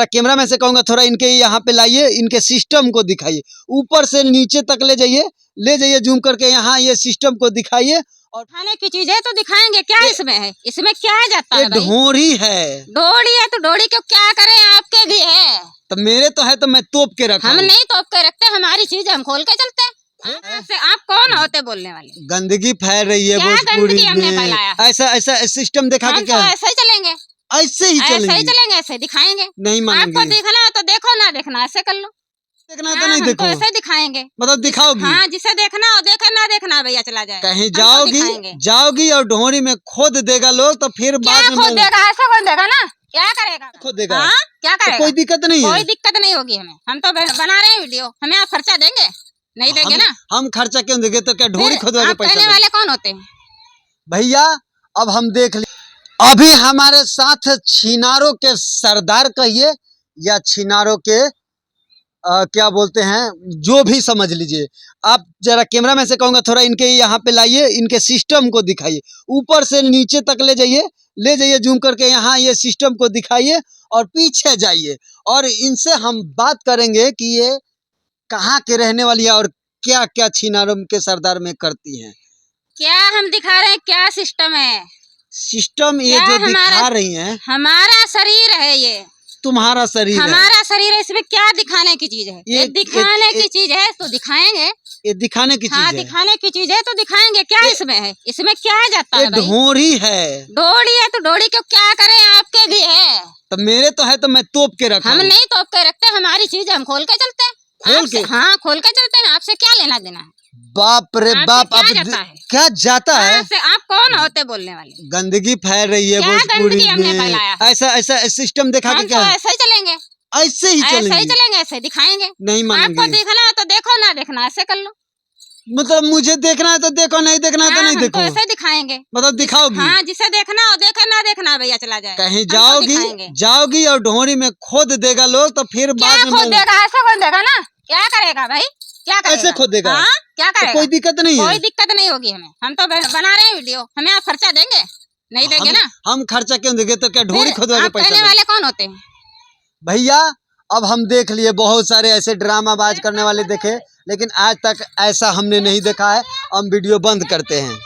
Camera man से कहूंगा थोड़ा इनके यहाँ पे लाइए, इनके सिस्टम को दिखाइए, ऊपर से नीचे तक ले जाइए जूम करके यहाँ ये सिस्टम को दिखाइए। और खाने की चीज है तो दिखाएंगे, क्या इसमें है, इसमें क्या जाता है भाई? ढोरी है। ढोरी है तो ढोरी को क्या करें, आपके भी है तो मेरे तो है तो मैं तोप के रखा। हम नहीं तोप के रखते, हमारी चीज हम खोल के चलते हैं। आप कौन होते बोलने वाले? गंदगी फैल रही है भोजपुरी में, ऐसा सिस्टम देखा के क्या ऐसे ही चलेंगे, ऐसे ही चलेंगे, ऐसे दिखाएंगे। नहीं मानेंगे। आपको देखना है तो देखो, ना देखना ऐसे कर लो, देखना है तो नहीं देखो, ऐसे दिखाएंगे। मतलब दिखाओगी? हाँ, जिसे देखना हो देखा, ना देखना भैया चला जाए। कहीं जाओगी और ढोरी में खोद देगा लोग तो फिर बाद में खोद देगा, ऐसा खोद देगा ना, क्या करेगा? खोद देगा। हाँ, क्या करेगा? तो कोई दिक्कत नहीं है, कोई दिक्कत नहीं होगी हमें, हम तो बना रहे हैं वीडियो, हमें आप खर्चा देंगे? नहीं देंगे ना। हम खर्चा क्यों देंगे? तो क्या ढोरी खोदवा के पैसा देने वाले कौन होते हैं भैया? अब हम देख लिए, अभी हमारे साथ छिनारों के सरदार कहिए या छिनारों के क्या बोलते हैं, जो भी समझ लीजिए आप। जरा कैमरा मैन से कहूंगा थोड़ा इनके यहाँ पे लाइए, इनके सिस्टम को दिखाइए, ऊपर से नीचे तक ले जाइए जूम करके यहाँ ये सिस्टम को दिखाइए और पीछे जाइए और इनसे हम बात करेंगे कि ये कहाँ के रहने वाली है और क्या क्या छिनारों के सरदार में करती हैं। क्या हम दिखा रहे हैं, क्या सिस्टम है? सिस्टम ये जो दिखा रही हैं, हमारा शरीर है ये, तुम्हारा शरीर हमारा शरीर है, इसमें क्या दिखाने की चीज है? ये दिखाने की चीज है तो दिखाएंगे। ये दिखाने की चीज है, दिखाने की चीज है तो दिखाएंगे, क्या इसमें है, इसमें क्या जाता है? ढोरी है। ढोरी है तो ढोरी को क्या करें, आपके भी है। तो मेरे तो है तो मैं तोप के रखा। हम नहीं तोप के रखते, हमारी चीज हम खोल के चलते हैं। खोल के चलते हैं, आपसे क्या लेना देना है? बाप रे बाप, अब क्या जाता है? आप कौन होते बोलने वाले? गंदगी फैल रही है भोजपुरी में, ऐसा सिस्टम देखा के क्या ऐसे ही चलेंगे, ऐसे ही चलेंगे, ऐसे दिखाएंगे। नहीं मानेंगे। आपको देखना है तो देखो, ना देखना ऐसे कर लो, मतलब मुझे देखना है तो देखो, नहीं देखना है तो नहीं देखो, ऐसे दिखाएंगे। मतलब दिखाओगी? हाँ, जिसे देखना हो देखा, ना देखना भैया चला जाए। कहीं जाओगी और ढोरी में खोद देगा लोग तो फिर बाद में खोद देगा, ऐसा खोद देगा ना, क्या करेगा भाई? क्या करेगा? ऐसे खोद देगा। क्या करेगा? कोई दिक्कत नहीं है, कोई दिक्कत नहीं होगी हमें, हम तो बना रहे हैं वीडियो, हमें आप खर्चा देंगे? नहीं देंगे ना। हम खर्चा क्यों देंगे? तो क्या ढोरी खोदवा के पैसा वाले कौन होते हैं भैया? अब हम देख लिए बहुत सारे ऐसे ड्रामाबाज करने वाले देखे, लेकिन आज तक ऐसा हमने नहीं देखा है। हम वीडियो बंद करते हैं।